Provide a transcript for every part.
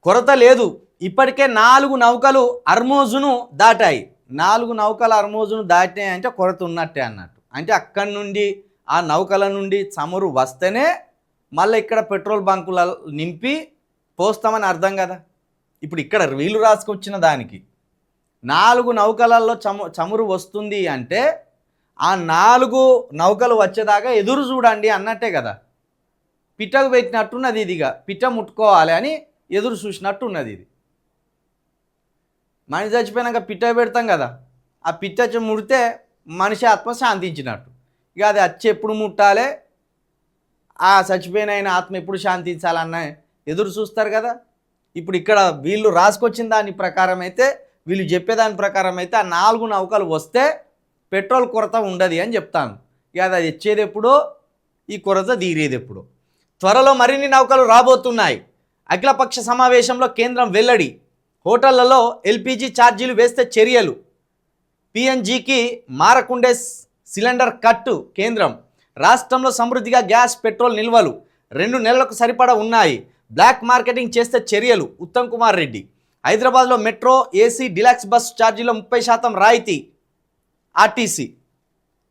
కొరత లేదు. ఇప్పటికే 4 నౌకలు అర్మోజును దాటాయి. 4 నౌకలు అర్మోజును దాటాయి అంటే కొరత ఉన్నట్టే అన్నట్టు. అంటే అక్కడి నుండి ఆ నౌకల నుండి చమురు వస్తేనే మళ్ళీ ఇక్కడ పెట్రోల్ బంకుల నింపి పోస్తామని అర్థం కదా. ఇప్పుడు ఇక్కడ వీలు రాసుకొచ్చిన దానికి 4 నౌకలలో చమురు వస్తుంది అంటే ఆ 4 నౌకలు వచ్చేదాకా ఎదురు చూడండి అన్నట్టే కదా. పిట్టకు పెట్టినట్టున్నది ఇదిగా, పిట్ట ముట్టుకోవాలి అని ఎదురు చూసినట్టున్నది ఇది. మనిషి చచ్చిపోయినాక పిట్ట పెడతాం కదా, ఆ పిట్ట ముడితే మనిషి ఆత్మ శాంతించినట్టు. ఇక అది వచ్చి ఎప్పుడు ముట్టాలి, ఆ చచ్చిపోయిన ఆత్మ ఎప్పుడు శాంతించాలన్న ఎదురు చూస్తారు కదా. ఇప్పుడు ఇక్కడ వీళ్ళు రాసుకొచ్చిన దాని ప్రకారం అయితే, వీళ్ళు చెప్పేదాని ప్రకారం అయితే ఆ 4 నౌకలు వస్తే పెట్రోల్ కొరత ఉండదు అని చెప్తాను. ఇక అది వచ్చేది ఎప్పుడో, ఈ కొరత తీరేది ఎప్పుడో. త్వరలో మరిన్ని నౌకలు రాబోతున్నాయి. అఖిలపక్ష సమావేశంలో కేంద్రం వెల్లడి. హోటళ్లలో ఎల్పీజీ ఛార్జీలు వేస్తే చర్యలు. పిఎన్జీకి మారకుండే సిలిండర్ కట్టు. కేంద్రం రాష్ట్రంలో సమృద్ధిగా గ్యాస్ పెట్రోల్ నిల్వలు 2 నెలలకు సరిపడా ఉన్నాయి. బ్లాక్ మార్కెటింగ్ చేస్తే చర్యలు. ఉత్తమ్ కుమార్ రెడ్డి. హైదరాబాద్లో మెట్రో ఏసీ డిలక్స్ బస్ ఛార్జీలో 30% రాయితీ. ఆర్టీసీ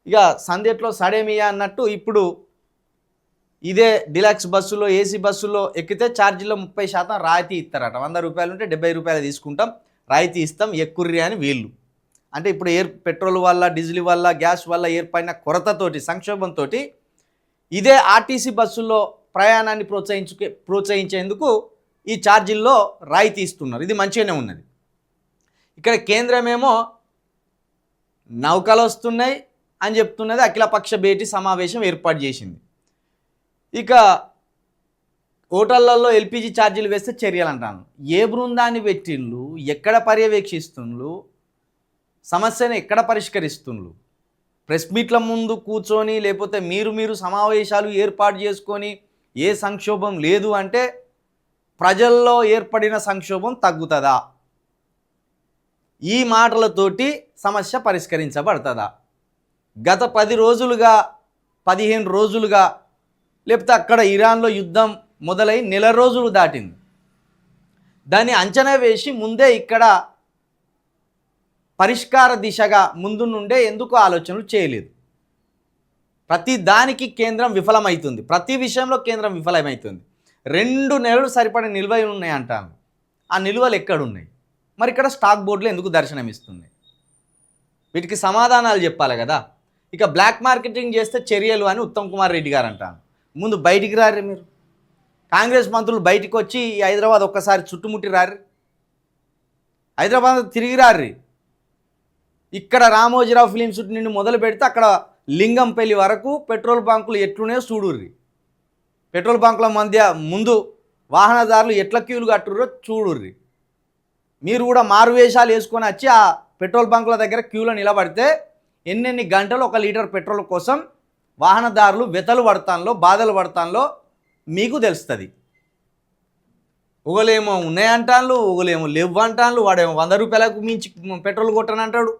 ఇక సందేట్లో సడేమియా అన్నట్టు ఇప్పుడు ఇదే డిలక్స్ బస్సులో ఏసీ బస్సులో ఎక్కితే ఛార్జీలో 30% రాయితీ ఇస్తారట. 100 రూపాయలు ఉంటే 70 రూపాయలు తీసుకుంటాం, రాయితీ ఇస్తాం, ఎక్కుర్రి అని వీళ్ళు. అంటే ఇప్పుడు పెట్రోల్ వల్ల, డీజిల్ వల్ల, గ్యాస్ వల్ల ఏర్పడిన కొరతతోటి, సంక్షోభంతో ఇదే ఆర్టీసీ బస్సుల్లో ప్రయాణాన్ని ప్రోత్సహించేందుకు ఈ ఛార్జీల్లో రాయితీ ఇస్తున్నారు. ఇది మంచిగానే ఉన్నది. ఇక్కడ కేంద్రమేమో నౌకలు వస్తున్నాయి అని చెప్తున్నది. అఖిలపక్ష భేటీ సమావేశం ఏర్పాటు చేసింది. ఇక హోటళ్లలో ఎల్పీజీ ఛార్జీలు వేస్తే చర్యలు అంటాను. ఏ బృందాన్ని పెట్టిండ్రు, ఎక్కడ పర్యవేక్షిస్తుండ్రు, సమస్యను ఎక్కడ పరిష్కరిస్తుండ్రు? ప్రెస్ మీట్ల ముందు కూర్చొని లేకపోతే మీరు సమావేశాలు ఏర్పాటు చేసుకొని ఏ సంక్షోభం లేదు అంటే ప్రజల్లో ఏర్పడిన సంక్షోభం తగ్గుతుందా? ఈ మాటలతోటి సమస్య పరిష్కరించబడుతుందా? గత 10 రోజులుగా, 15 రోజులుగా, లేకపోతే అక్కడ ఇరాన్లో యుద్ధం మొదలై నెల రోజులు దాటింది. దాన్ని అంచనా వేసి ముందే ఇక్కడ పరిష్కార దిశగా ముందు నుండే ఎందుకు ఆలోచనలు చేయలేదు? ప్రతి దానికి కేంద్రం విఫలమవుతుంది. ప్రతి విషయంలో కేంద్రం విఫలమవుతుంది. 2 నెలలు సరిపడే నిల్వలు ఉన్నాయి అంటాను. ఆ నిల్వలు ఎక్కడున్నాయి? మరి ఇక్కడ స్టాక్ బోర్డులో ఎందుకు దర్శనమిస్తుంది? వీటికి సమాధానాలు చెప్పాలి కదా. ఇక బ్లాక్ మార్కెటింగ్ చేస్తే చర్యలు అని ఉత్తమ్ కుమార్ రెడ్డి గారు అంటాను. ముందు బయటికి రారు మీరు. కాంగ్రెస్ మంత్రులు బయటికి వచ్చి హైదరాబాద్ ఒక్కసారి చుట్టుముట్టి రారు, హైదరాబాద్ తిరిగి రారు. ఇక్కడ రామోజీరావు ఫిలిం సిటీ నుండి మొదలు పెడితే అక్కడ లింగంపల్లి వరకు పెట్రోల్ బంకులు ఎట్లున్నాయో చూడుర్రి. పెట్రోల్ బంకుల మధ్య ముందు వాహనదారులు ఎట్ల క్యూలు కట్టుర్రో చూడుర్రి. మీరు కూడా మారువేషాలు వేసుకొని వచ్చి ఆ పెట్రోల్ బంకుల దగ్గర క్యూలో నిలబడితే ఎన్నెన్ని గంటలు 1 లీటర్ పెట్రోల్ కోసం వాహనదారులు వెతలు పడతాన్లో, బాధలు పడతాన్లో మీకు తెలుస్తుంది. ఒకలేమో ఉన్నాయంటాను, ఒకలేమో లేవు అంటాను. వాడేమో 100 రూపాయలకు మించి పెట్రోల్ కొట్టనంటాడు.